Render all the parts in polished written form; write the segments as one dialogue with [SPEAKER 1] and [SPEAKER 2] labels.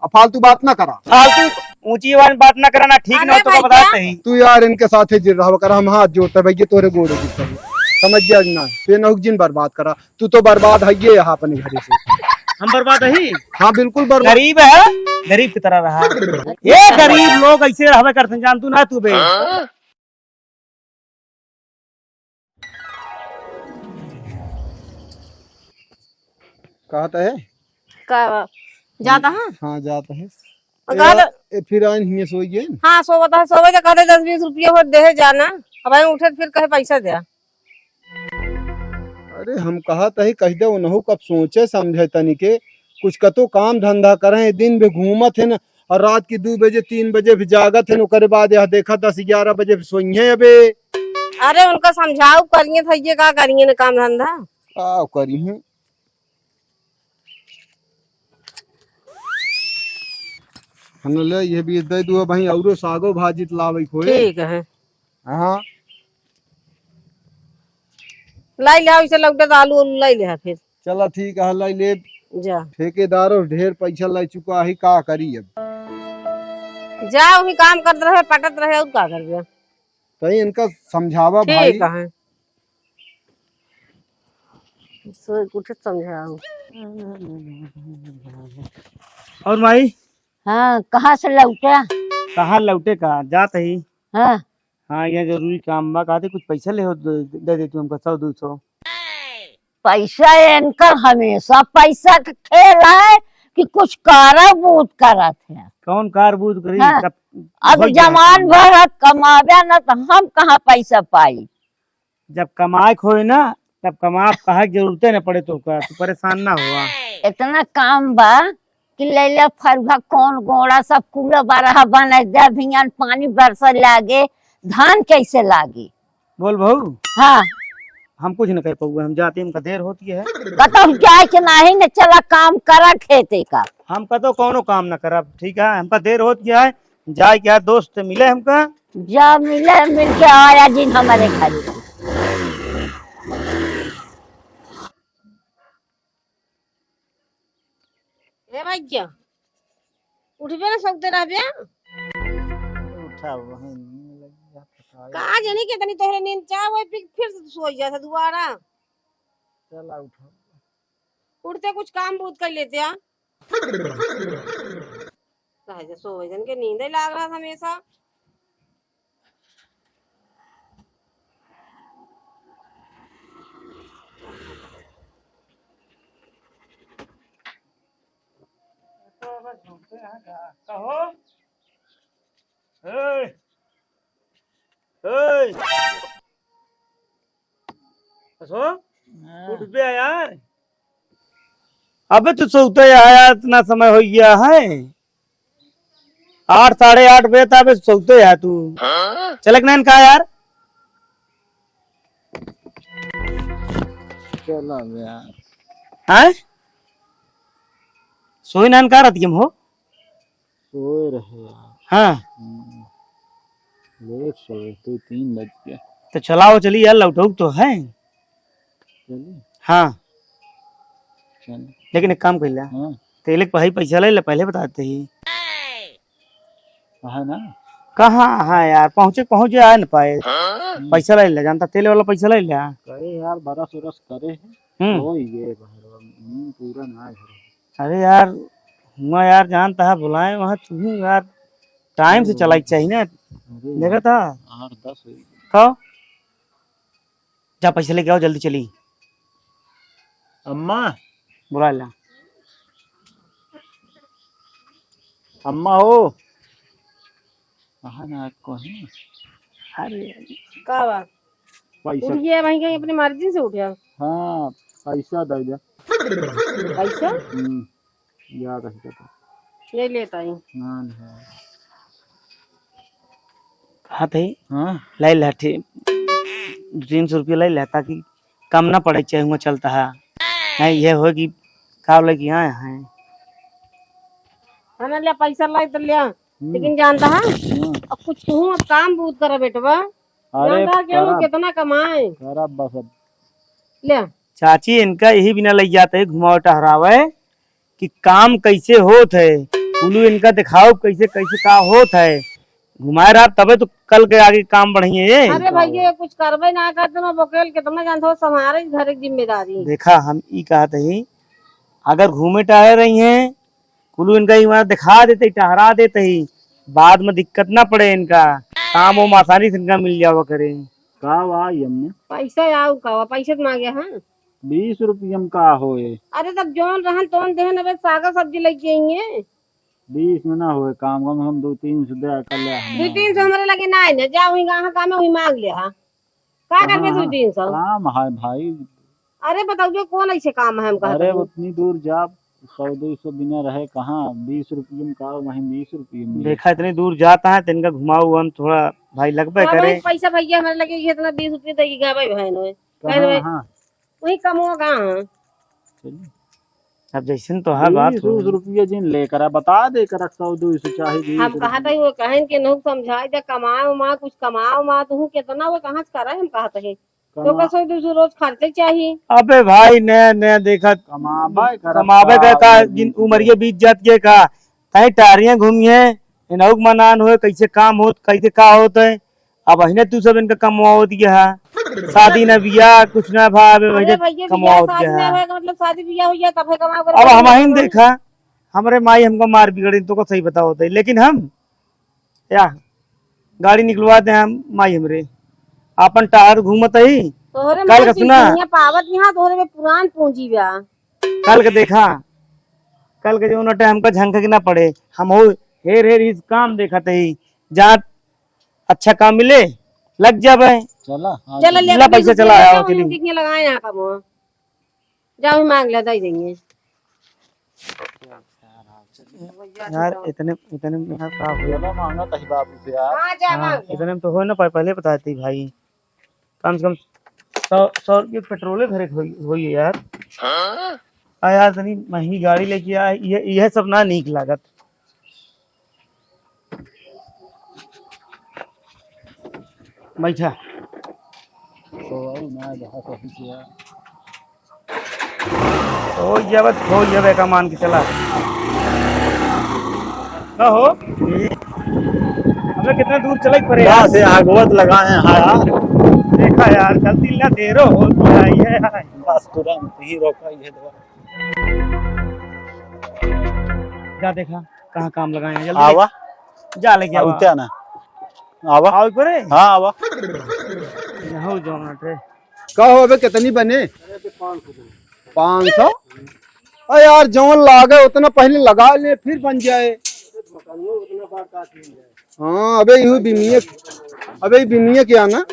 [SPEAKER 1] अब फालतू बात ना करा,
[SPEAKER 2] फालतू ऊंची आवाज में बात ना कराना, ठीक ना हो तो बताते ही।
[SPEAKER 1] तू यार इनके साथ जिर रहा कर, हम हाथ जोड़ते भैया तोरे गोड़े गिरते हैं, समझ गया ना, बेनहुक जिन बर्बाद करा, तू तो बर्बाद है ये यहाँ अपने घर से।
[SPEAKER 2] हम बर्बाद ही?
[SPEAKER 1] हाँ बिल्कुल बर्बाद।
[SPEAKER 2] गरीब है, गरीब की तरह रहा, ये गरीब लोग ऐसे रहवे करते हैं, जान तू ना तू बे।
[SPEAKER 1] कहता है
[SPEAKER 3] का जाता है?
[SPEAKER 1] हाँ जाता है। फिर आइन हिये सोइए।
[SPEAKER 3] हाँ सोवता है, सोवे तो कहते 10-20 रुपया हो दे जाना, अब उठे फिर कहे पैसा दे।
[SPEAKER 1] अरे हम कहा तही कह दे उनहु कब सोचे समझे तनी के कुछ कतो काम धंधा करे, दिन भी घूमत है न, और रात की 2 बजे 3 बजे भी जागत है, ओकरे बाद यह देखा 10-11 बजे भी सोइए अबे।
[SPEAKER 3] अरे उनका समझाओ करिए था, ये का करिए न काम धंधा
[SPEAKER 1] का करी हूँ। ले ये भी दे दो भाई, औरो सागो भाजी लावे खोए।
[SPEAKER 3] ठीक है।
[SPEAKER 1] हाँ
[SPEAKER 3] लाई ले इसे लौटे तो आलू उलू लाई ले फिर।
[SPEAKER 1] चला ठीक है, लाई ले
[SPEAKER 3] जा
[SPEAKER 1] ठेकेदार और ढेर पैसा लाई चुका है, का करी अब।
[SPEAKER 3] जा वही काम करते रहे, पटत रहे, और का कर
[SPEAKER 1] तही इनका समझावा भाई।
[SPEAKER 3] ठीक है, कुछ समझाओ।
[SPEAKER 2] और माई
[SPEAKER 4] हाँ कहाँ से लौटा?
[SPEAKER 2] कहाँ लौटे का जात ही?
[SPEAKER 4] हाँ
[SPEAKER 2] हाँ ये जरूरी काम बा, कहते कुछ पैसा ले हो दे दे तू हमको 100-200।
[SPEAKER 4] पैसा इनका हमेशा पैसा का खेल है कि कुछ कारा बूत करत है।
[SPEAKER 2] कौन कार बूझ करी?
[SPEAKER 4] हाँ।
[SPEAKER 2] जब
[SPEAKER 4] अब जमान भर कमावे ना तो हम कहाँ पैसा पाई।
[SPEAKER 2] जब कमाए खोए ना तब कमा कहा जरूरते न पड़े तो का, तू परेशान ना हुआ।
[SPEAKER 4] इतना काम बा कि लैला फरुहा कौन गोड़ा सब कूड़ा बारह बने दे, भियान पानी बरसा लागे, धान कैसे लागी?
[SPEAKER 2] बोल बहू,
[SPEAKER 4] हाँ
[SPEAKER 2] हम कुछ न कर पाऊंगे, हम जाते हमका देर होती है।
[SPEAKER 4] कतम जाए के नहीं न, चला काम करा खेते का।
[SPEAKER 2] हम कतो कौनो काम न करब, ठीक है, हमका देर होत गया है, जाए क्या दोस्त से मिले हमका।
[SPEAKER 4] जा मिले, मिल के आया जिन हमारे घर।
[SPEAKER 3] ए भाई क्या उठबे ना सकते रहबे?
[SPEAKER 2] उठा
[SPEAKER 3] का जाने कितनी तोहरे नींद चाहे फिर से सो जाता दोबारा।
[SPEAKER 2] चला उठा,
[SPEAKER 3] उठते कुछ काम बूत कर लेते हैं। राजा सोवे जन के नींद ही लाग रहा था हमेशा।
[SPEAKER 2] कहो ए ए कसो उठ बे यार, अबे तू सोते यार, इतना समय हो गया है, 8 8:30 बजे तक सोते यार तू। चलक नैन का यार,
[SPEAKER 1] चला यार
[SPEAKER 2] हैं सोई नैन का रहती हम हो?
[SPEAKER 1] सोए रहे यार।
[SPEAKER 2] हाँ
[SPEAKER 1] लेट सोए तो 3 बज गए।
[SPEAKER 2] तो चलाओ चली यार, लौटो तो है।
[SPEAKER 1] चलिए
[SPEAKER 2] हाँ
[SPEAKER 1] चल।
[SPEAKER 2] लेकिन एक काम कर ले,
[SPEAKER 1] हाँ
[SPEAKER 2] तेले के पैसा ले ले, पहले बताते ही
[SPEAKER 1] है ना।
[SPEAKER 2] कहाँ हाँ यार, पहुँचे आ न पाए, पैसा ले ले, जानता तेले वाला पैसा ले ले।
[SPEAKER 1] करे यार बरस उरस करे है हो ये पूरा ना है।
[SPEAKER 2] अरे यार हुआ यार, जानता है बुलाए वहाँ तू यार, टाइम से चलाई चाहिए ना, देखा था
[SPEAKER 1] 8-10
[SPEAKER 2] कहो। जा पैसा लेके आओ जल्दी, चली
[SPEAKER 1] अम्मा।
[SPEAKER 2] बुला ला।
[SPEAKER 1] अम्मा हो कहा ना कहीं।
[SPEAKER 2] अरे
[SPEAKER 3] का बात
[SPEAKER 1] पैसा
[SPEAKER 3] उठ गया भाई, कहीं अपनी मर्जी से उठा?
[SPEAKER 1] हाँ पैसा दे दे।
[SPEAKER 3] पैसा
[SPEAKER 1] याद है तो
[SPEAKER 3] ये लेता ही
[SPEAKER 1] ना है।
[SPEAKER 2] कहा थे
[SPEAKER 1] हाँ
[SPEAKER 2] लाई ला, 300 रुपया लाई ला, ताकि कम ना पड़े, चाहे हुआ चलता है नहीं, ये हो कि का बोले कि हाँ है
[SPEAKER 3] ना ले पैसा लाई तो लिया, लेकिन जानता है अब कुछ कहूँ, अब काम बहुत करा बेटवा, जानता क्यों कितना कमाए
[SPEAKER 1] करा बस अब।
[SPEAKER 3] ले
[SPEAKER 2] चाची, इनका यही बिना लग जाते है घुमाव टहरावे कि काम कैसे होत है, कुलू इनका दिखाओ कैसे कैसे का होत है, घुमाए रहा तबे तो कल के आगे काम बढ़िए ये।
[SPEAKER 3] अरे भैया कुछ करबे ना करते ना बकेल कितना जानते हो हमारे घर की जिम्मेदारी।
[SPEAKER 2] देखा हम ई कहते ही अगर घूमे टहरे रही हैं कुलू इनका इमारत दिखा देते टहरा देते ही, बाद में दिक्कत ना पड़े, इनका काम वो आसानी से इनका मिल जावा करे।
[SPEAKER 5] का वा यम्मे
[SPEAKER 3] पैसा आओ का पैसे तो मांगे हाँ।
[SPEAKER 5] 20 रुपये में का होए?
[SPEAKER 3] अरे तब जोन रहन तोन देहन अब सागा सब्जी लेके आइए।
[SPEAKER 5] 20 में ना होए, काम कम हम 2-3 दे कर ले।
[SPEAKER 3] 200-300 हमारे लगे ना है ना, जा वही कहाँ काम है वही मांग ले हाँ। का करबे 200-300?
[SPEAKER 5] काम है भाई।
[SPEAKER 3] अरे बताओ जो कौन ऐसे काम है हम कहते
[SPEAKER 5] अरे
[SPEAKER 3] हैं।
[SPEAKER 5] उतनी दूर जा 100-200 बिना रहे कहाँ 20 रुपये में का वहीं 20 रुपये में।
[SPEAKER 2] देखा इतनी दूर जाता है तो इनका घुमाओ हम थोड़ा भाई लगभग
[SPEAKER 3] हाँ,
[SPEAKER 2] करे।
[SPEAKER 3] वही पैसा भैया हमारे लगे ये इतना 20 रुपये देगी भाई बहन है
[SPEAKER 5] कहाँ?
[SPEAKER 3] वही कम होगा हाँ।
[SPEAKER 2] अब जैसे तो है बात
[SPEAKER 5] 20 रुपये जिन लेकर आ, बता दे कर 100-200 चाहे 20
[SPEAKER 3] हम कहा था वो कहन के नहुक समझाए जा कमाओ माँ कुछ कमाओ माँ तू कितना वो कहाँ से करा है हम कहते हैं तो का 100-200 रोज खर्चे चाहिए।
[SPEAKER 2] अबे भाई नया नया देखा कमावे का जिन उमरिए बीत जाती है का कहीं टारियां घूमी है इनहुक मनान हो कैसे काम हो कैसे का होता है। अब अहिने तू सब इनका कमाओ दिया है, शादी न बिया कुछ ना भाई
[SPEAKER 3] अरे भैया
[SPEAKER 2] कमाओ
[SPEAKER 3] शादी
[SPEAKER 2] दिया
[SPEAKER 3] में
[SPEAKER 2] है।
[SPEAKER 3] होएगा मतलब शादी ब्याह हुई है तब है कमाओ
[SPEAKER 2] अब हम ही देखा हमारे माई हमको मार बिगड़ी तो को सही बता होता है, लेकिन हम या गाड़ी निकलवाते हैं हम माई हमरे अपन टायर घूमत ही।
[SPEAKER 3] तोहरे
[SPEAKER 2] कल का
[SPEAKER 3] में
[SPEAKER 2] सुना?
[SPEAKER 3] दुनिया पावत यहाँ तोहरे में पुरान पूंजी बा।
[SPEAKER 2] कल के देखा कल के जो टाइम का झंक ना पड़े हम हो हेर हेर इस काम देखा ही जहाँ अच्छा काम मिले लग जावे।
[SPEAKER 5] चला
[SPEAKER 3] चलो ले
[SPEAKER 2] ला पैसा चला आओ चलिए।
[SPEAKER 3] कितने लगाए यहाँ कम जाओ मांग ले दे देंगे।
[SPEAKER 2] यार इतने इतने में यार का हो
[SPEAKER 5] चला मांगा कहीं बाबू से यार।
[SPEAKER 3] हाँ जा
[SPEAKER 2] हाँ,
[SPEAKER 3] मांग ले।
[SPEAKER 2] इतने में तो हो ना पहले बताती भाई कम से कम 100 रुपये पेट्रोल भरे होई है यार। आ यार तनी महंगी गाड़ी लेके आए यह सब ना नीक लागत। बैठा
[SPEAKER 5] तो ना जहाँ कहीं से यार।
[SPEAKER 2] हो जावे का मान के चला का हो हमें कितना दूर चले पड़े
[SPEAKER 5] यहाँ
[SPEAKER 2] यार।
[SPEAKER 5] से आगवत लगाए हैं हाँ यार।
[SPEAKER 2] देखा यार जल्दी ना देरो हो तो आई है यार।
[SPEAKER 5] बस तुरंत ही रोका ये दवा।
[SPEAKER 2] जा देखा कहाँ काम लगाए हैं जल्दी
[SPEAKER 5] आवा
[SPEAKER 2] जा लेके आवा
[SPEAKER 5] उठा ना आवा।
[SPEAKER 2] आओ परे
[SPEAKER 5] हाँ आवा।
[SPEAKER 2] हो जाओ ना रे
[SPEAKER 1] कहो अबे कितनी बने? 500। अरे यार जौन लागे उतना पहले लगा ले फिर बन जाए। हाँ अबे बिमिया क्या ना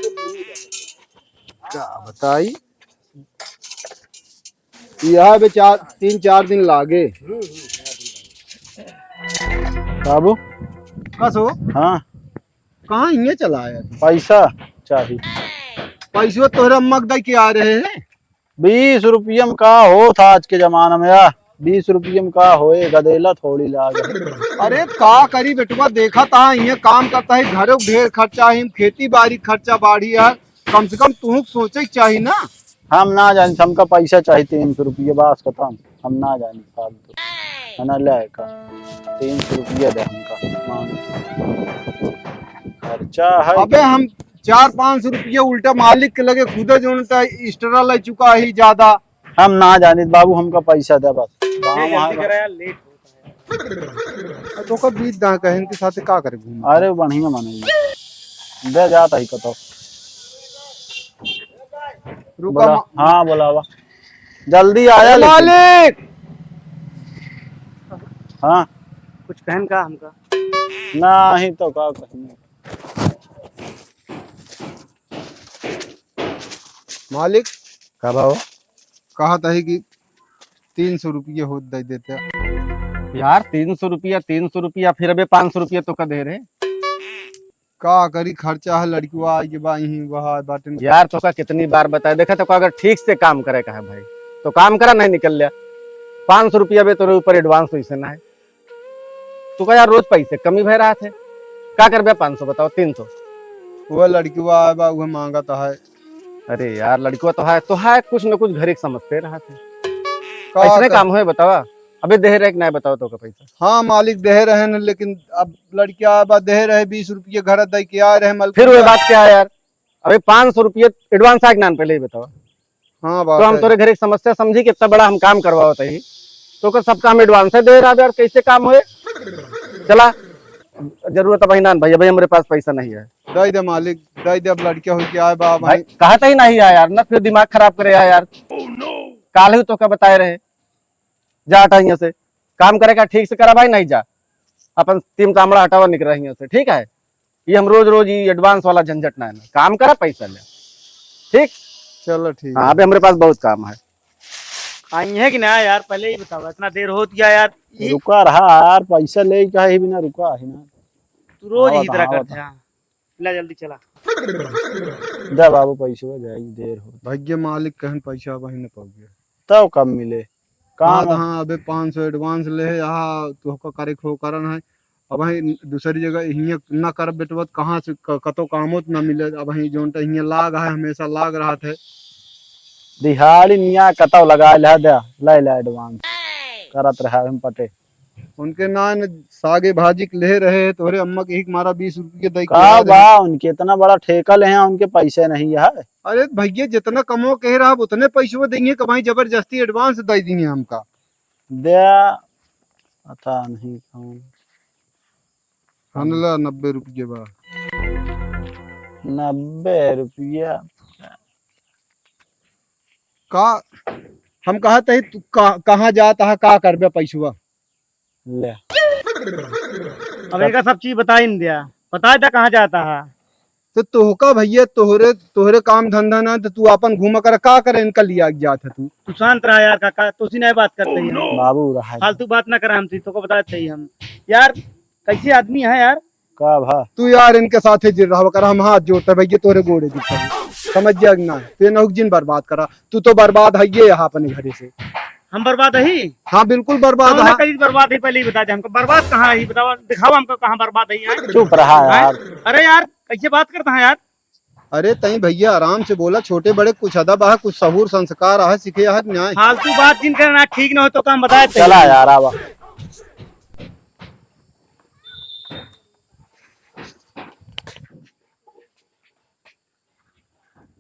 [SPEAKER 1] क्या बताई यह अबे 3-4 दिन लागे।
[SPEAKER 5] बाबू
[SPEAKER 1] कसो
[SPEAKER 5] हाँ
[SPEAKER 1] कहाँ ये चला है?
[SPEAKER 5] पैसा चाहिए।
[SPEAKER 1] पैसे तोहरे अम्मा के के आ रहे हैं।
[SPEAKER 5] 20 रुपये में का हो था आज के जमाने में यार। 20 रुपये में का होए गदेला थोड़ी लागे।
[SPEAKER 1] अरे का करी बेटुआ देखा था ये काम करता है घरों ढेर खर्चा है खेती बाड़ी खर्चा बाढ़ी है कम से कम तू सोचे के चाहिए ना।
[SPEAKER 5] हम ना जाने हमका पैसा चाहिए 300 रुपये बस खत्म। हम ना जाने फालतू है ना ले का 300 रुपये दे हमका मांग खर्चा है।
[SPEAKER 1] अबे हम 400-500 रुपये उल्टा मालिक के लगे खुद जो एक्स्ट्रा ले चुका है ज्यादा।
[SPEAKER 5] हम ना जाने बाबू हमका पैसा दे बस।
[SPEAKER 2] जल्दी करा यार लेट होता है।
[SPEAKER 1] तो कब बीत दा कहन के साथ का करे घूम।
[SPEAKER 5] अरे बढ़िया मानेंगे दे जाता ही कतो
[SPEAKER 1] रुका
[SPEAKER 5] हाँ बोलावा जल्दी आया लेकिन।
[SPEAKER 1] मालिक
[SPEAKER 5] हाँ
[SPEAKER 2] कुछ कहन का हमका
[SPEAKER 5] ना ही तो का कहीं।
[SPEAKER 1] मालिक
[SPEAKER 5] का भाव
[SPEAKER 1] कहा था कि 300 रुपये हो दे देते।
[SPEAKER 6] यार 300 रुपया फिर अबे 500 रुपया तो का दे रहे।
[SPEAKER 1] का करी खर्चा है लड़कियों के बाही वहा बाटन।
[SPEAKER 6] यार तो का कितनी बार बताया देखा तो का अगर ठीक से काम करे का है भाई तो काम करा नहीं निकल लिया 500 रुपया बे तो ऊपर एडवांस वैसे ना है तो का यार रोज पैसे कमी भय रहा थे क्या कर 500 बताओ 300।
[SPEAKER 1] वह लड़कियों बा वह मांगा तो है।
[SPEAKER 6] अरे यार लड़कियों तो है कुछ न कुछ घर एक समझते रहा थे
[SPEAKER 1] का
[SPEAKER 6] ऐसे
[SPEAKER 1] कर-
[SPEAKER 6] काम है बतावा अबे दे रहे कि नहीं बताओ तो का पैसा।
[SPEAKER 1] हाँ मालिक दे रहे हैं, लेकिन अब लड़किया अब दे रहे 20 रुपये घर दे के आ रहे मल।
[SPEAKER 6] फिर वो बात क्या है यार, अबे 500 रुपये एडवांस आए नान पहले ही बताओ।
[SPEAKER 1] हाँ
[SPEAKER 6] तो
[SPEAKER 1] बात
[SPEAKER 6] हम
[SPEAKER 1] है।
[SPEAKER 6] तोरे घर एक समस्या समझी कि इतना बड़ा हम काम करवाओ ही, तो का सब काम एडवांस दे रहा है यार, कैसे काम हुए। चला जरूरत है भाई नान भैया, भाई हमारे पास पैसा नहीं है।
[SPEAKER 1] दे दे मालिक दे दे, अब लड़किया हो के आए बा
[SPEAKER 6] भाई
[SPEAKER 1] भाई।
[SPEAKER 6] कहता ही नहीं है यार ना, फिर दिमाग खराब करे यार। काल ही तो क्या बताए रहे, जा हटा यहाँ से, काम करेगा ठीक से करा भाई, नहीं जा अपन तीन तामड़ा हटावा निकल रही से, ठीक है। ये हम रोज रोज ये एडवांस वाला झंझट ना है ना, काम करा पैसा ले, ठीक।
[SPEAKER 1] चलो ठीक
[SPEAKER 6] हाँ अभी हमारे पास बहुत काम है।
[SPEAKER 2] आई है कि ना यार, पहले ही बताओ, इतना देर हो गया यार।
[SPEAKER 5] रुका रहा यार, पैसा ले का ही बिना रुका है ना।
[SPEAKER 2] तू रोज
[SPEAKER 5] हाँ,
[SPEAKER 2] इसी तरह
[SPEAKER 5] हाँ,
[SPEAKER 2] करते हैं। ला जल्दी चला।
[SPEAKER 5] जा बाबू पैसा जाएगी, देर हो
[SPEAKER 1] भैया मालिक कहन पैसा वही न पाओ गया।
[SPEAKER 5] तब कब मिले काम।
[SPEAKER 1] हाँ अबे 500 एडवांस ले यहाँ तो करे खो करन है। अब वही दूसरी जगह हियाँ ना कर बेटवत कहाँ से कतो कामों न मिले। अब वही जो हियाँ लाग है, हमेशा लाग रहा थे।
[SPEAKER 5] दिहाड़ी निया कतौ लगा ला दे, ले ला एडवांस करत रहा हम पटे।
[SPEAKER 1] उनके नान सागे भाजी के ले रहे तोरे अम्मा के एक मारा 20 रुपये दे के
[SPEAKER 5] का
[SPEAKER 1] आ
[SPEAKER 5] बा
[SPEAKER 1] रहे।
[SPEAKER 5] उनके इतना बड़ा ठेका ले हैं, उनके पैसे नहीं है।
[SPEAKER 1] अरे भैया जितना कमो कह रहा उतने पैसे देंगे, कमाई जबरदस्ती एडवांस दे देंगे हमका।
[SPEAKER 5] दे पता नहीं कौन।
[SPEAKER 1] हनला 90 रुपये बा।
[SPEAKER 5] 90 रुपया
[SPEAKER 1] का हम कहते है तू कहाँ जाता है, का करबे पैसवा।
[SPEAKER 5] ले
[SPEAKER 2] अब इनका सब चीज बता ही नहीं दिया, बता था कहाँ जाता है।
[SPEAKER 1] तो तोहका भैया तोहरे तोहरे काम धंधा ना, तो तू अपन घूमा कर का करे इनका लिया जात है तू।
[SPEAKER 2] तू शांत रहा यार काका, तो उसी नहीं बात करते ही हम।
[SPEAKER 5] बाबू रहा
[SPEAKER 2] फालतू बात ना करा हमसे, तो को बताते ही हम। यार कैसे आदमी है यार।
[SPEAKER 5] का भा
[SPEAKER 1] तू यार इनके साथ जिर रहा कर, हम हाथ जोड़ते भैया तोरे गोड़े दिखा समझ जा ना। ते नहुक जिन बर्बाद करा, तू तो बर्बाद है ये यहाँ अपने घरे से।
[SPEAKER 2] हम बर्बाद है ही।
[SPEAKER 1] हाँ बिल्कुल बर्बाद है।
[SPEAKER 2] कहीं बर्बाद है, पहले ही बता दे हमको बर्बाद कहाँ है, बताओ दिखाओ हमको कहाँ बर्बाद है यार।
[SPEAKER 5] चुप रहा यार।
[SPEAKER 2] अरे यार कैसे बात करता है यार।
[SPEAKER 1] अरे तई भैया आराम से बोला, छोटे बड़े कुछ अदब है, कुछ सहूर संस्कार है, सीखे है न्याय।
[SPEAKER 2] फालतू बात जिन करना ठीक ना हो तो काम बताए थे।
[SPEAKER 5] चला यार आवा।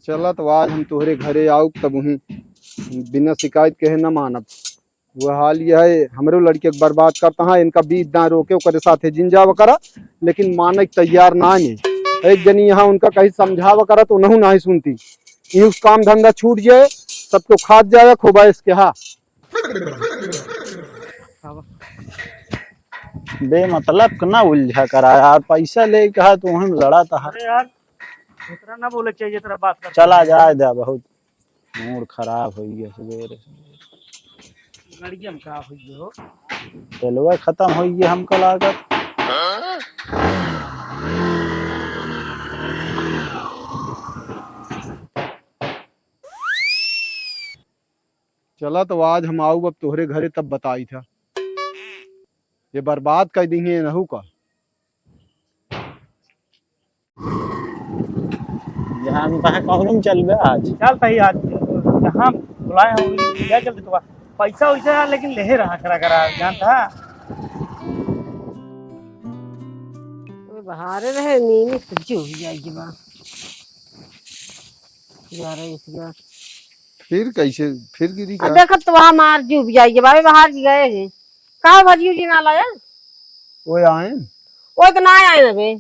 [SPEAKER 1] चला तो आज हम तोहरे घरे आओ, तब वहीं बिना शिकायत कहे न मानब। वो हाल यह है, हमरो लड़के के बर्बाद करता है, इनका बीच दां रोके करे साथे जिंजाव करा, लेकिन माने के तैयार ना नहीं। एक जनी यहाँ उनका कहीं समझावा करा तो उन्हों नहीं सुनती। यूं काम धंधा छूट जाए, सबको खाद जाए खोबा इसके। हाँ
[SPEAKER 5] बेमतलब ना उलझा करा यार, पैसा ले कहा तो हम लड़ा था।
[SPEAKER 2] अरे यार इतना ना बोले चाहिए, तेरा बात कर।
[SPEAKER 5] चला जाए दे, बहुत मूड खराब हो गया सवेरे।
[SPEAKER 2] लड़की हम खराब हुई हो।
[SPEAKER 5] तेलवा खत्म हो गया हमको लागत।
[SPEAKER 1] चला तो आज हम आऊ अब तोहरे घरे, तब बताई था ये बर्बाद कर देंगे नहू का।
[SPEAKER 5] जान कहा कहूँ चल बे आज।
[SPEAKER 2] चल सही आज जहाँ बुलाए हम क्या चलते तो पैसा वैसा यार, लेकिन ले रहा करा करा जानता।
[SPEAKER 3] बहारे रहे नीनी सब्जी हो जाएगी बा यार इसका।
[SPEAKER 1] फिर कैसे फिर गिरी
[SPEAKER 3] अब
[SPEAKER 1] क्या।
[SPEAKER 3] देखो तो वहाँ मार जूब जाएगी बाबे, बाहर गए हैं कहा भजियो जी ना लाया।
[SPEAKER 1] वो आए
[SPEAKER 3] वो तो ना आए ना बे।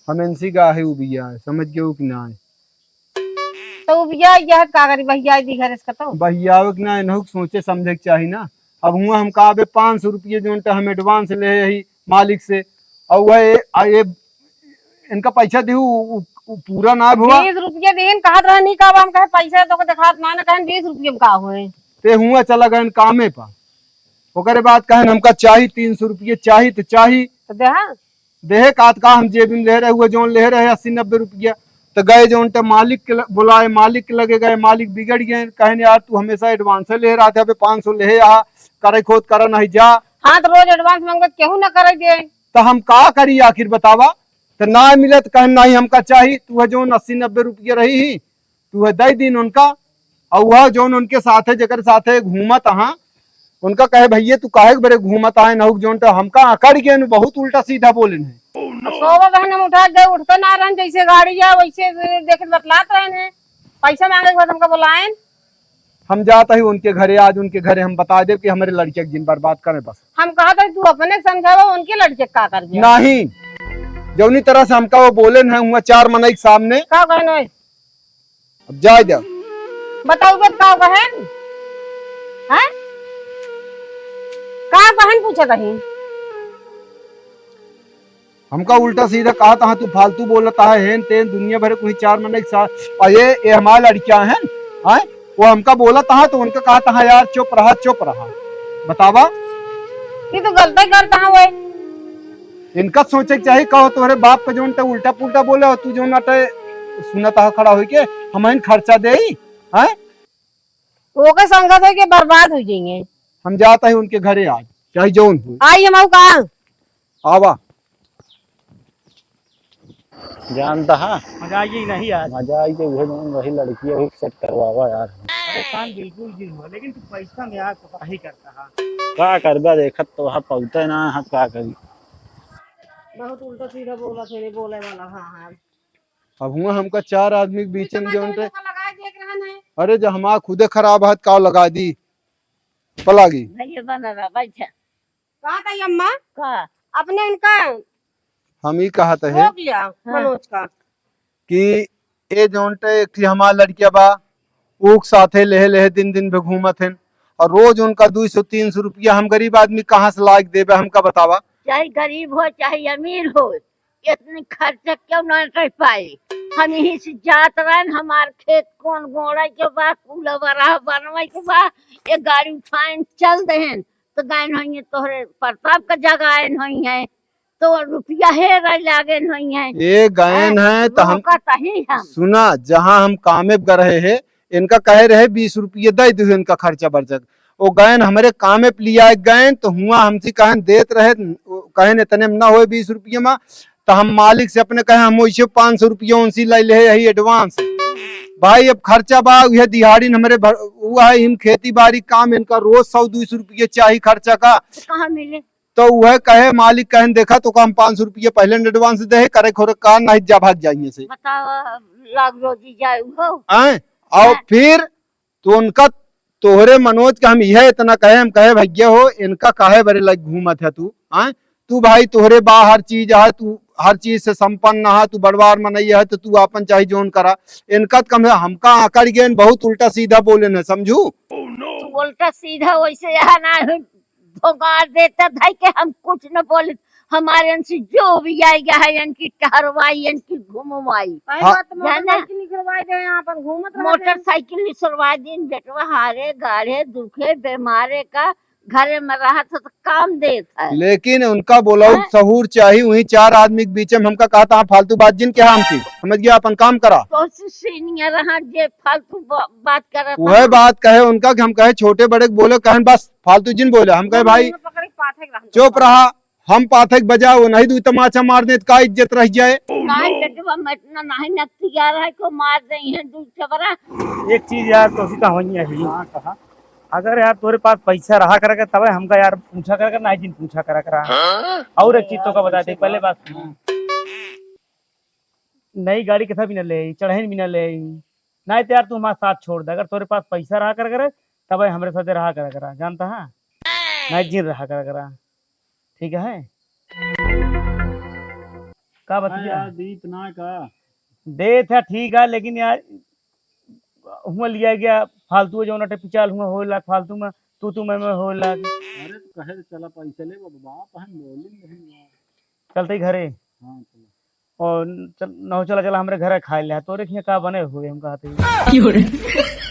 [SPEAKER 1] हम इनसी का है उबिया है, समझ गए कि ना है।
[SPEAKER 3] तो भैया यह कागरी भैया दी घर इसका तो
[SPEAKER 1] भैया कि ना इनहु सोचे समझे के चाहिए ना। अब हुआ हम कहा 500 रुपये जो हम एडवांस ले ही मालिक से, और वह ये इनका पैसा दे पूरा ना हुआ।
[SPEAKER 3] 20 रुपये देन कहत रहा नहीं का हम कहे पैसा तो दिखात ना कहन 20 रुपये में का हुए
[SPEAKER 1] ते हुआ चला गए कामे पा। ओकरे बाद कहन हमका चाहिए 300 रुपये चाहिए तो चाहिए
[SPEAKER 3] तो देहा
[SPEAKER 1] देहे कात का हम जेब में ले रहे हुए जो ले रहे 80-90 रुपया। तो गए जो मालिक के बुलाए, मालिक के लगे गए, मालिक बिगड़ गए, कहने यार तू हमेशा एडवांस ले रहा था, 500 ले यहाँ करे खोद कर नहीं जा।
[SPEAKER 3] हाँ तो रोज एडवांस मांगत केहू ना करे दे
[SPEAKER 1] तो हम का करी आखिर बतावा। तो ना मिले तो कहन नहीं हमका चाहिए, तू है जो 80-90 रुपये रही ही तू है दे दिन उनका। और वह जो उनके साथ है जकर साथ है घूमत हाँ उनका कहे भैया तू काहे के बरे घूमत आए नहुक जोन तो हमका अकड़ गए न बहुत उल्टा सीधा बोले हैं।
[SPEAKER 3] सोवा बहन हम उठा दे उठते ना रहन जैसे गाड़ी जा वैसे देख बतलात रहन पैसा मांगे के बाद हमका बुलाएं।
[SPEAKER 1] हम जाता ही उनके घरे, आज उनके घरे हम बता दे कि हमारे लड़के के दिन बर्बाद करे बस।
[SPEAKER 3] हम कहा था तू अपने समझावा उनके लड़के का कर दिया
[SPEAKER 1] नहीं जौनी तरह से हमका वो बोले न हुआ 4 मनई के सामने।
[SPEAKER 3] का कहनो है
[SPEAKER 1] अब जाए दे
[SPEAKER 3] बताओ बत का बहन हैं का बहन पूछा कहीं
[SPEAKER 1] हमका उल्टा सीधा कहा था तू फालतू बोलता है हेन तेन दुनिया भर कोई 4 मनई के साथ और ये हमारा लड़कियां हैं हैं वो हमका बोला था तो उनका कहा था यार चुप रहा बतावा
[SPEAKER 3] ये तो गलती करता है वो
[SPEAKER 1] इनका सोचे चाहिए कहो तुम्हारे बाप का जोन उल्टा पुल्टा बोले और तू जो नाटे सुनता खड़ा हो के हम खर्चा दे हैं
[SPEAKER 3] वो का संगत है कि बर्बाद हो जाएंगे।
[SPEAKER 1] हम जाता है उनके घरे आज चाहे जोन हो
[SPEAKER 3] आई हम कहा
[SPEAKER 1] आवा
[SPEAKER 5] जानता है
[SPEAKER 2] मजा आई नहीं आज।
[SPEAKER 5] मजा आई तो वही लड़की है सेट करवावा यार।
[SPEAKER 2] काम बिल्कुल जी हुआ लेकिन तू पैसा में यार पता ही करता है।
[SPEAKER 5] का करबा देखत तो वहाँ पहुँचे ना हाँ का करी।
[SPEAKER 3] बहुत उल्टा सीधा बोला थे बोले वाला। हाँ
[SPEAKER 1] अब हुआ हमका 4 आदमी के बीच में जोन
[SPEAKER 3] लगा देख रहा है।
[SPEAKER 1] अरे जो हमारा खुदे खराब हाथ का लगा दी पलागी
[SPEAKER 4] भैया बना रहा बैठा
[SPEAKER 3] कहा था अम्मा
[SPEAKER 4] का
[SPEAKER 3] अपने इनका
[SPEAKER 1] हम ही कहा है
[SPEAKER 3] रोक लिया मनोज का
[SPEAKER 1] कि ए जोनटे कि हमार लड़किया बा ऊक साथे लेहे दिन भे घूमत हैं और रोज उनका 200-300 रुपया हम गरीब आदमी कहाँ से लायक देवे हमका बतावा।
[SPEAKER 4] चाहे गरीब हो चाहे अमीर हो इतनी खर्चा क्यों न कर पाए। हम यहीं से जात रहन हमार खेत कौन गोड़ा के बा कूला बरा बनवा के बा एक गाड़ी उठाएं चल देहन तो गायन होइए तोहरे प्रताप का जगह आयन होई है तो रुपया है रह लागे नहीं है
[SPEAKER 1] ये गायन है तो हम सुना जहाँ हम कामे कर रहे हैं इनका कहे रहे 20 रुपये दे दो इनका खर्चा बर्चक वो गैन हमारे कामे पे लिया गैन तो हुआ हमसे कहन देत रहे कहन इतने में ना हो 20 रुपये में तो हम मालिक से अपने कहे हम वैसे 500 रुपये उनसी ले ले यही एडवांस भाई। अब खर्चा बा यह दिहाड़ी हमारे हुआ है हम खेती बाड़ी काम इनका रोज 100-200 रुपये चाहिए खर्चा का
[SPEAKER 4] कहाँ मिले
[SPEAKER 1] तो वह कहे मालिक कहन देखा तो हम 500 रुपये पहले एडवांस दे करे खोरे का नहीं जा भाग जाइए से
[SPEAKER 4] बताओ लाग रोजी जाए हो
[SPEAKER 1] और फिर तो उनका तोहरे मनोज का हम यह इतना कहे हम कहे भैया हो इनका काहे बड़े लग घूमत है तू भाई तोहरे बा हर चीज है तू हर चीज से संपन्न है तू बड़वार मनई है तो तू अपन चाहे जोन करा इनका कम है हमका आकर गए बहुत उल्टा सीधा बोले न समझू
[SPEAKER 4] उल्टा सीधा वैसे यहाँ ना भोगार देता था कि हम कुछ न बोले हमारे इनसे जो भी आएगा है इनकी टहरवाई इनकी घुमवाई मोटरसाइकिल निसरवा दिन बेटवा हारे गाढ़े दुखे बीमारे का घरे में रहा था तो काम देता है।
[SPEAKER 1] लेकिन उनका बोला सहूर चाहिए वही 4 आदमी के बीच में हमका कहा था फालतू बात जिन के हम थी समझ गया अपन काम करा
[SPEAKER 4] फालतू बात कर
[SPEAKER 1] वह बात कहे उनका कि हम कहे छोटे बड़े बोले कहे बस फालतू जिन बोले हम कहे भाई चुप रहा हम पाथक बजाओ नहीं तू तमाचा मारने का इज्जत रह जाए
[SPEAKER 4] मार रही है
[SPEAKER 2] एक चीज यार तो कहा अगर यार तुम्हारे पास पैसा रहा करेगा तब हमका यार पूछा करेगा ना जिन पूछा करा करा और एक चीज तो का बता दे पहले बात नई गाड़ी कथा भी न ले चढ़े भी न ले नहीं तो यार तू हमारे साथ छोड़ दे अगर तुम्हारे पास पैसा रहा करे तब हमारे साथ रहा करा जानता है नहीं जिन रहा करा ठीक है का बतिया
[SPEAKER 5] इतना का
[SPEAKER 2] दे था ठीक है लेकिन यार हुआ लिया गया फालतू जो नटे पिचाल हुआ हो लाख फालतू में तू मैं हो लाख।
[SPEAKER 5] अरे तो कहे चला पैसा ले बाबा हम बोली
[SPEAKER 2] चलते घरे
[SPEAKER 5] हाँ
[SPEAKER 2] और चला हमारे घर खा लिया तोरे खिया का बने हुए हम कहते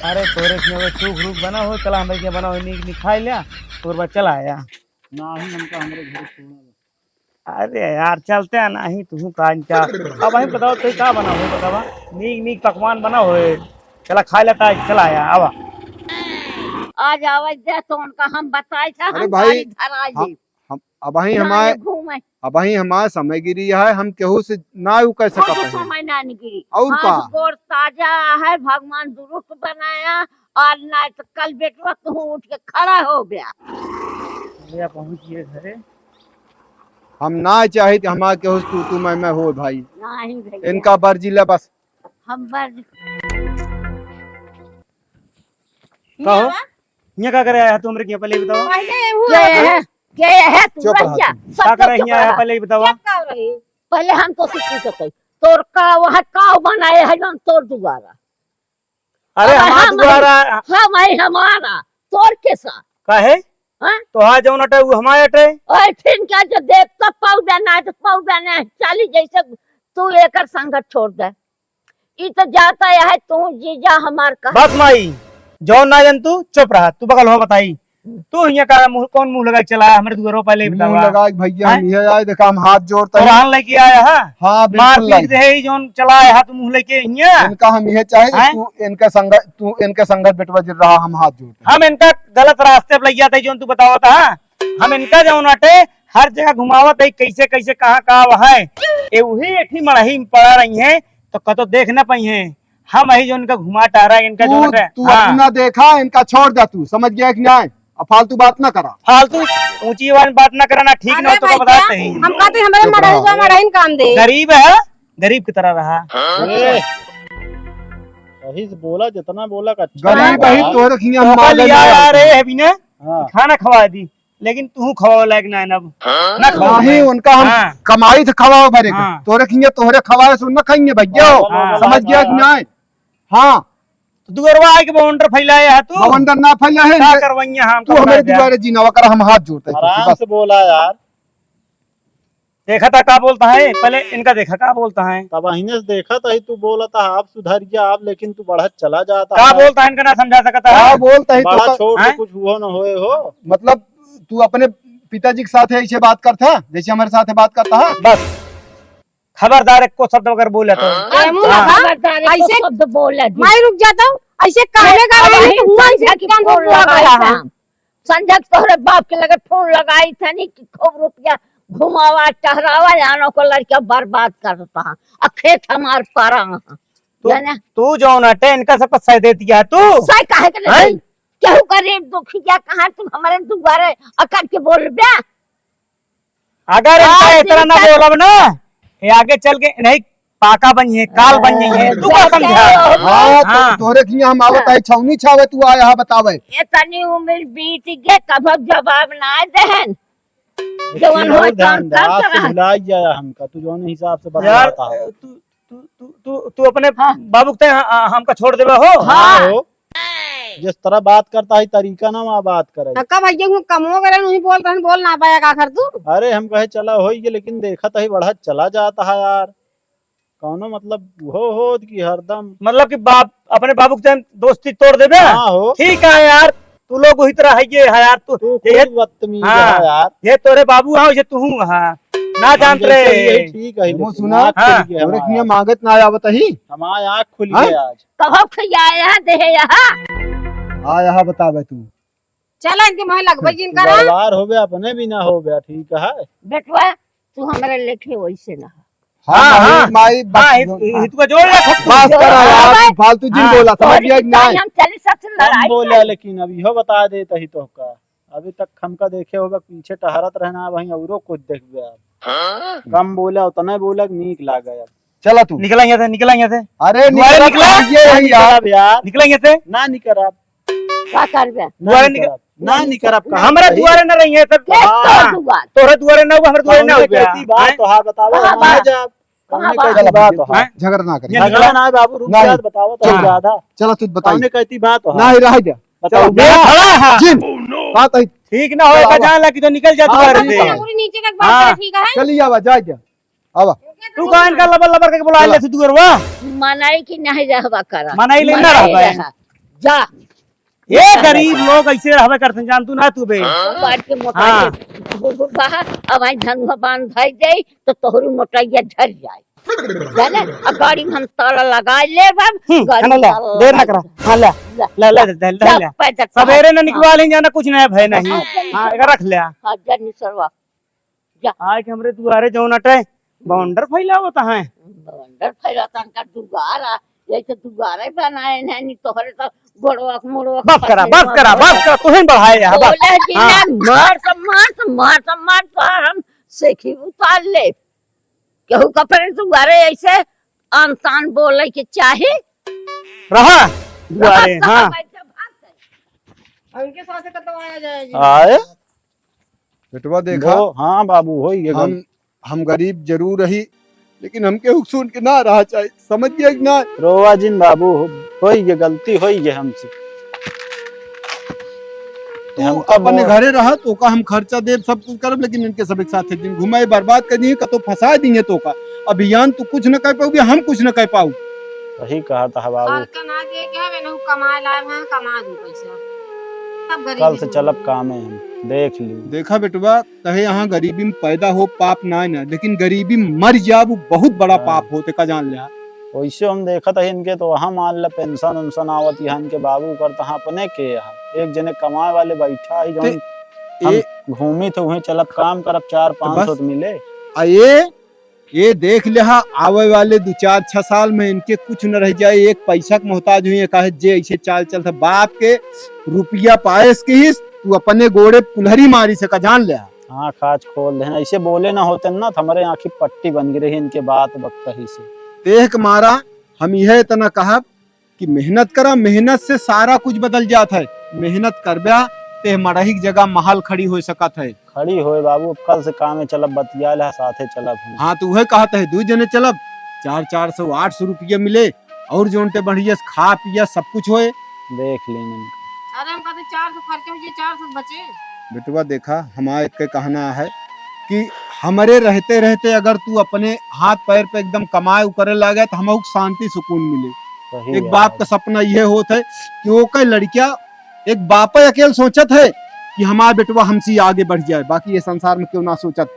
[SPEAKER 2] अरे तोरे खिया वो सूख रूख बना हो चला हमारे खिया बना हो खा लिया तो बाद चला आया
[SPEAKER 5] ना ही हमका हमारे घर छोड़ा।
[SPEAKER 2] अरे यार चलते हैं नहीं तू का अब वही बताओ तो का बना हो बतावा नीक पकवान बना हो चला खा लेता चला आया आवा
[SPEAKER 4] आज आवाज दे तो उनका हम बताए था
[SPEAKER 1] अरे भाई हम अब ही हमारा समय गिरी है हम केहू से ना कह सकते
[SPEAKER 4] समय ना गिरी
[SPEAKER 1] और का
[SPEAKER 4] गोर ताजा है भगवान दुरुस्त बनाया आज ना तो कल बेटवा तू उठ के खड़ा हो गया।
[SPEAKER 2] भैया पहुंचिए घरे।
[SPEAKER 1] हम ना चाहे कि हमारे के तू मैं हो भाई,
[SPEAKER 4] नहीं भैया
[SPEAKER 1] इनका बर्जी ले बस।
[SPEAKER 4] हम बस
[SPEAKER 2] कहो यहाँ क्या करे आया तू हमरे के पहले बताओ।
[SPEAKER 3] पहले वो
[SPEAKER 4] क्या है तू
[SPEAKER 1] चुप रह
[SPEAKER 4] रहिया
[SPEAKER 1] तू।
[SPEAKER 2] क्या
[SPEAKER 4] सब
[SPEAKER 2] करे
[SPEAKER 4] चुप
[SPEAKER 2] यहाँ
[SPEAKER 4] रहा।
[SPEAKER 2] पहले ही बताओ।
[SPEAKER 3] क्या रही
[SPEAKER 4] पहले हम तो पूछते तोर का वहाँ काव बनाए है जौन तोर दुआरा।
[SPEAKER 2] अरे
[SPEAKER 4] अब
[SPEAKER 2] हमारा
[SPEAKER 4] हम
[SPEAKER 2] द्वारा
[SPEAKER 4] हम है हमारा तोर कैसा
[SPEAKER 2] काहे
[SPEAKER 4] हाँ?
[SPEAKER 2] तो हाँ जो नटे वो हमारे अटे।
[SPEAKER 4] और फिर क्या जो देख तो पौधा ना तो पौधा ना चाली जैसे तू एकर संगत छोड़ दे। ई तो जाता है तू जीजा हमार का
[SPEAKER 2] बस माई जो ना जन तू चुप रहा। तू बगल हो बताई तू यहाँ का मुंह कौन मुंह लगा के चला है हमारे द्वारों पहले ही
[SPEAKER 1] मुंह
[SPEAKER 2] बताओ।
[SPEAKER 1] लगा के भैया हम ये आए, देखा हम हाथ जोड़ते हैं।
[SPEAKER 2] कुरान लेके आया है
[SPEAKER 1] हाँ
[SPEAKER 2] मार
[SPEAKER 1] बिल्कुल
[SPEAKER 2] पीट दे जोन चला है हाथ मुंह लेके यहाँ।
[SPEAKER 1] इनका हम यह चाहे कि
[SPEAKER 2] हैं?
[SPEAKER 1] तू इनके संगत बेटवा जिर रहा, हम हाथ जोड़ते हैं।
[SPEAKER 2] हम इनका गलत रास्ते पे लग जाते जो तू बतावा था। हम इनका जो नटे हर जगह घुमावत है कैसे कैसे कहाँ कहाँ है ये वही एठी मड़ही में पड़ा रही है तो कतो देख न पाई है। हम यही जो इनका घुमा टहरा इनका जो
[SPEAKER 1] तू
[SPEAKER 2] नटे
[SPEAKER 1] तू अपना देखा, इनका छोड़ दे, तू समझ गया कि नहीं? अब फालतू बात ना करा।
[SPEAKER 2] फालतू ऊंची आवाज में बात ना कराना ठीक ना तो बताते हैं।
[SPEAKER 3] हम कहते हमारे
[SPEAKER 1] चुप रहो।
[SPEAKER 3] मरहुआ मरहिन काम दे।
[SPEAKER 2] गरीब है गरीब की तरह रहा।
[SPEAKER 5] सही से बोला, जितना बोला का
[SPEAKER 1] गरीब ही तो रखिए हम
[SPEAKER 2] तो
[SPEAKER 1] मांगे
[SPEAKER 2] लिया
[SPEAKER 1] ना।
[SPEAKER 2] यार है भी ने
[SPEAKER 5] हाँ।
[SPEAKER 2] खाना खवा दी लेकिन तू खवा लायक ना है अब ना खवा
[SPEAKER 1] नहीं उनका हम
[SPEAKER 2] हाँ।
[SPEAKER 1] कमाई से खवाओ भरे के।
[SPEAKER 2] हाँ।
[SPEAKER 1] तोरे खिए तोहरे खवाए सुन न खाएंगे भैया,
[SPEAKER 2] हाँ।
[SPEAKER 1] समझ गया कि नहीं? हाँ
[SPEAKER 2] तू गरवा है कि बाउंडर फैलाया है तू
[SPEAKER 1] बवंडर ना फैला है।
[SPEAKER 2] क्या करवाइया हम
[SPEAKER 1] तू हमारे दीवारे जीनावा कर, हम हाथ जोड़ते हैं
[SPEAKER 5] आराम
[SPEAKER 1] बस।
[SPEAKER 5] से बोला यार।
[SPEAKER 2] देखा था क्या बोलता है पहले इनका देखा क्या बोलता है
[SPEAKER 5] तब अहिने से देखा था ही तू बोला था आप सुधर गया आप, लेकिन तू बढ़त चला जाता
[SPEAKER 2] क्या
[SPEAKER 5] है।
[SPEAKER 2] बोलता है इनका ना समझा सकता
[SPEAKER 1] हाँ
[SPEAKER 2] है।
[SPEAKER 1] बोलता ही
[SPEAKER 5] बड़ा
[SPEAKER 1] तो
[SPEAKER 5] छोड़ के
[SPEAKER 2] हैं?
[SPEAKER 5] कुछ हुआ न होए हो।
[SPEAKER 1] मतलब तू अपने पिताजी के साथ ऐसे बात करता है जैसे हमारे साथ बात करता है।
[SPEAKER 2] बस खबरदार एक को शब्द अगर बोले तो
[SPEAKER 3] ए, मुंह
[SPEAKER 2] हाँ।
[SPEAKER 3] लगा।
[SPEAKER 4] खबरदार है
[SPEAKER 3] ऐसे-
[SPEAKER 4] तो शब्द बोले दी।
[SPEAKER 3] मैं रुक जाता हूँ ऐसे कहने का रही तो हुआ
[SPEAKER 4] संध्या की
[SPEAKER 3] कौन
[SPEAKER 4] फोन
[SPEAKER 3] बुआ
[SPEAKER 4] लगाई
[SPEAKER 3] करा
[SPEAKER 4] था।
[SPEAKER 3] है।
[SPEAKER 4] संध्या के तोहरे बाप के लगे फोन लगाई था नहीं कि खूब रुपया घुमावा टहरावा जानो को लड़का बर्बाद करता है। और खेत हमार पारा जाने
[SPEAKER 2] तू जो नटे इनका सब सह देती है तू
[SPEAKER 4] सही काहे के
[SPEAKER 2] हैं?
[SPEAKER 4] नहीं केहू का रेट दुखी क्या कहा तुम हमारे दुआरे अकड़ के बोल बे।
[SPEAKER 2] अगर इनका
[SPEAKER 4] हाँ,
[SPEAKER 2] इतना ना
[SPEAKER 4] ठीक है।
[SPEAKER 2] बोलब ना ये आगे चल के नहीं पाका बन है काल बन है तू क्या समझा।
[SPEAKER 1] हाँ
[SPEAKER 2] हाँ।
[SPEAKER 1] तोरे खिए हम आवत है छौनी छावे, तू आया बतावे।
[SPEAKER 4] इतनी उम्र बीत गए कब जवाब ना देहन जवान हो काम कर
[SPEAKER 5] आज से
[SPEAKER 4] रहा
[SPEAKER 5] भुला ही जाया हमका, तू जो हिसाब से
[SPEAKER 2] यार
[SPEAKER 5] बताता है।
[SPEAKER 2] तू तू तू तू तू अपने
[SPEAKER 4] हाँ।
[SPEAKER 2] बाबू के हमका छोड़ देवे हो।
[SPEAKER 4] हाँ।
[SPEAKER 5] हो जिस तरह बात करता है तरीका ना वहाँ बात करे।
[SPEAKER 3] कब भैया हूँ कमो करे नहीं बोल रहे बोल ना पाया का कर तू।
[SPEAKER 5] अरे हम कहे चला हो ही, लेकिन देखा था ही बढ़त चला जाता है यार। कौनो मतलब हो कि हरदम
[SPEAKER 2] मतलब कि बाप अपने बाबू के दोस्ती तोड़ देवे।
[SPEAKER 5] हाँ हो।
[SPEAKER 2] ठीक है यार तू लोग वही तरह है ये है यार तू
[SPEAKER 5] तू
[SPEAKER 2] ये
[SPEAKER 5] खूब बदतमीज
[SPEAKER 2] हाँ।
[SPEAKER 5] है यार।
[SPEAKER 2] ये तोरे बाबू है ये तू है ना जानत
[SPEAKER 5] हम जैसे
[SPEAKER 2] रे।
[SPEAKER 5] यही ठीक है,
[SPEAKER 1] वो
[SPEAKER 5] लेकिन
[SPEAKER 1] सुना,
[SPEAKER 5] आँख खुल
[SPEAKER 2] हाँ।
[SPEAKER 5] गया
[SPEAKER 1] तोरे खिए
[SPEAKER 5] हमारा।
[SPEAKER 1] मांगत ना आवत ही।
[SPEAKER 5] हमारी आँख खुल
[SPEAKER 1] हाँ?
[SPEAKER 5] गई आज।
[SPEAKER 4] कहो खियाया दे यहाँ
[SPEAKER 1] आया बतावे तू।
[SPEAKER 3] चला इनके मोह लगभग
[SPEAKER 5] तू
[SPEAKER 3] जिनका
[SPEAKER 5] बर्बाद हो गया, अपने भी ना हो गया, ठीक है।
[SPEAKER 4] बेटवा तू हमारे लेखे वैसे ना
[SPEAKER 2] हाँ, हाँ।
[SPEAKER 1] माई
[SPEAKER 2] हाँ
[SPEAKER 1] बस
[SPEAKER 2] तू का जोड़ रख
[SPEAKER 1] बस करा यार, तू फालतू जिन
[SPEAKER 2] हाँ।
[SPEAKER 1] बोला, समझ गया कि नहीं?
[SPEAKER 4] हम चले सबसे
[SPEAKER 5] हम
[SPEAKER 4] लड़ाई
[SPEAKER 5] बोला लेकिन अभी हो बता देता ही तो का। अभी तक हमका देखे होगा पीछे टहरत रहना, वहीं औरो कुछ देख गया। कम बोला उतना बोला नीक लागा यार।
[SPEAKER 1] चला तू।
[SPEAKER 2] निकलेंगे थे निकलेंगे थे
[SPEAKER 1] अरे
[SPEAKER 2] दुआरे
[SPEAKER 1] निकला
[SPEAKER 2] निकला?
[SPEAKER 1] ये है यार।
[SPEAKER 5] यार
[SPEAKER 2] निकलेंगे थे
[SPEAKER 5] ना निकरब
[SPEAKER 4] क्या करबे
[SPEAKER 2] दुआरे निकल
[SPEAKER 5] ना निकरब
[SPEAKER 2] हमारे दुआरे न रही है सब
[SPEAKER 4] के
[SPEAKER 2] हाँ।
[SPEAKER 4] तो दुआ
[SPEAKER 2] तोरे दुआरे न हुआ हमारे दुआरे न हो गया
[SPEAKER 5] कहती बात तो हाँ बताओ।
[SPEAKER 4] कहाँ
[SPEAKER 5] हम आ
[SPEAKER 4] बात?
[SPEAKER 5] जा
[SPEAKER 4] कहाँ
[SPEAKER 5] कौन
[SPEAKER 4] बात?
[SPEAKER 5] कहती बात तो हाँ।
[SPEAKER 2] हैं?
[SPEAKER 1] झगड़ा ना करी।
[SPEAKER 2] ये
[SPEAKER 5] झगड़ा ना बाबू रुक
[SPEAKER 1] नहीं।
[SPEAKER 5] जा बताओ तो
[SPEAKER 2] हाँ।
[SPEAKER 5] ज्यादा
[SPEAKER 1] चला तू बताई।
[SPEAKER 5] कौन कहती बात तो हाँ।
[SPEAKER 1] नहीं रह जा।
[SPEAKER 5] बताओ
[SPEAKER 2] बे खड़ा है
[SPEAKER 1] जिन बात है।
[SPEAKER 2] ठीक ना होएगा जान लगी तो निकल जा
[SPEAKER 1] हाँ,
[SPEAKER 2] दुआरे से
[SPEAKER 3] पूरी नीचे तक बात
[SPEAKER 2] हाँ।
[SPEAKER 3] करे, ठीक है।
[SPEAKER 1] चली आवा जा जा आवा।
[SPEAKER 2] तू कान का लबर लबर करके बुला ले तू दुआरवा
[SPEAKER 4] मनाई कि नहीं रहबा करा
[SPEAKER 2] मनाई ले ना
[SPEAKER 4] मनाई
[SPEAKER 2] रहबा
[SPEAKER 4] रहा। जा
[SPEAKER 2] ये गरीब लोग ऐसे रहबे करते जान तू ना तू बे
[SPEAKER 4] बात के
[SPEAKER 2] हाँ।
[SPEAKER 4] मोटाई गुड़ बाहा अब आई धनुआ बांध धाई जाई तो तोहरी मोटाइया झड़ जाए जाने अब गाड़ी में हम ताला लगा ले बाब गाड़ी
[SPEAKER 2] ले
[SPEAKER 4] में ताला
[SPEAKER 2] देर ना
[SPEAKER 4] लगा
[SPEAKER 2] करा हां ले ले ले ले ले
[SPEAKER 4] जा,
[SPEAKER 2] ले
[SPEAKER 4] पैदल
[SPEAKER 2] सवेरे न निकलवा लेंगे जाना कुछ नहीं भय नहीं हां एका रख ले
[SPEAKER 4] हजार निसरवा
[SPEAKER 2] आए के हमरे दुआरे जो नटे बाउंडर फैला होता है
[SPEAKER 4] बंदर फैलाता का दुगारा जैसे दुगारा बनाए नहीं तोहरे तो बड़वा मुड़वा
[SPEAKER 2] बस करा तू ही बढ़ाए यहाँ बस।
[SPEAKER 4] बोले कि
[SPEAKER 2] हाँ।
[SPEAKER 4] मार तो हम सेखी उतार ले केहू कपड़े तुम्हारे ऐसे इंसान बोले कि चाहे
[SPEAKER 2] रहा दुआरे हाँ
[SPEAKER 3] उनके साथ से कतो आया जाएगी।
[SPEAKER 5] आए
[SPEAKER 1] बेटवा देखा
[SPEAKER 5] हाँ बाबू हो ये
[SPEAKER 1] हम गरीब जरूर रही लेकिन हमके सुन के ना रहा चाहिए, समझ गया कि ना।
[SPEAKER 5] रोवा जिन बाबू हो ये गलती हो ये हमसे।
[SPEAKER 1] तू अपने घरे रहा तो का हम खर्चा दे सब कुछ करब लेकिन इनके सब एक साथ दिन घुमाए बर्बाद कर दिए कतो फंसा दिए तो का अभियान तू कुछ न कर पाओगे हम कुछ न कर पाऊ।
[SPEAKER 5] वही कहा था बाबू
[SPEAKER 3] और कना दे के हवे न कमा लाए हैं कमा दू पैसा सब गरीबी
[SPEAKER 5] कल से
[SPEAKER 3] दूर
[SPEAKER 5] चलब
[SPEAKER 3] हो।
[SPEAKER 5] काम है हम देख ली।
[SPEAKER 1] देखा बेटवा कहे यहाँ गरीबी में पैदा हो पाप ना है ना लेकिन गरीबी में मर जा वो बहुत बड़ा पाप होते का जान लिया।
[SPEAKER 5] वैसे हम देखा था इनके तो वहाँ मान ला पेंशन उनसन आवत यहाँ इनके बाबू करता हाँ अपने के यहाँ एक जने कमाए वाले बैठा है जो हम घूमी थे वहीं चलब काम करब 400-500 तो मिले।
[SPEAKER 1] ये देख ले आवे वाले 2-4-6 साल में इनके कुछ न रह जाए एक पैसा के मोहताज हुई कहे जे ऐसे चाल चलता बाप के रुपया पाएस के ही तू अपने गोड़े पुलहरी मारी से का जान ले।
[SPEAKER 5] हाँ खाज खोल देना ऐसे बोले ना होते ना तो हमारे आँखी पट्टी बन गई रही इनके बात वक्त ही से
[SPEAKER 1] देख मारा हम यह इतना कहा कि मेहनत करा मेहनत से सारा कुछ बदल जाता है। मेहनत करबा ते मरही की जगह महल खड़ी हो सकत है।
[SPEAKER 5] खड़ी होए बाबू कल से काम में चलब बतिया ला साथे चलब हम।
[SPEAKER 1] हाँ तो वह कहत है 2 जने चलब 400-800 रुपया मिले और जोनते बढ़िया से खा पिया सब कुछ होए।
[SPEAKER 5] देख लेने इनका।
[SPEAKER 3] अरे हम कहते 400 खर्चे हो 400 बचे।
[SPEAKER 1] बेटवा देखा हमारा एक कहना है कि हमारे रहते रहते अगर तू अपने हाथ पैर पे एकदम कमाए करे लगे तो हमको शांति सुकून मिले।
[SPEAKER 5] सही
[SPEAKER 1] एक
[SPEAKER 5] है
[SPEAKER 1] बाप का सपना यह होता है कि वो कई लड़कियां एक बाप अकेले सोचत है कि हमारा बेटवा हमसे आगे बढ़ जाए बाकी ये संसार में क्यों ना सोचत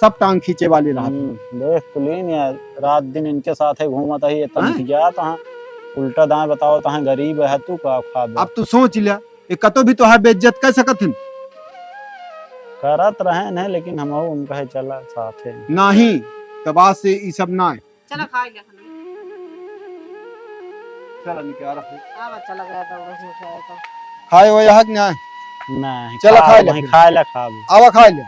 [SPEAKER 1] सब टांग खींचे वाले रहा।
[SPEAKER 5] देख तो लीन यार रात दिन इनके साथ है घूमत है तन गया तहां उल्टा दाएं बताओ तहां गरीब है तू का खा दे।
[SPEAKER 1] अब तू सोच लिया एक कतो भी तो है बेइज्जत कर सकत है
[SPEAKER 5] करत रहे न लेकिन हम उनका है चला साथे
[SPEAKER 1] नहीं तबा से ई सब ना है।
[SPEAKER 3] चलो खा लिया
[SPEAKER 1] चला निकाल रहा
[SPEAKER 3] अब अच्छा लग रहा था वो
[SPEAKER 1] खाए वो यहाँ ना
[SPEAKER 5] नहीं
[SPEAKER 1] चला खा ले
[SPEAKER 5] खाए ला खाब
[SPEAKER 1] आवा खा ले।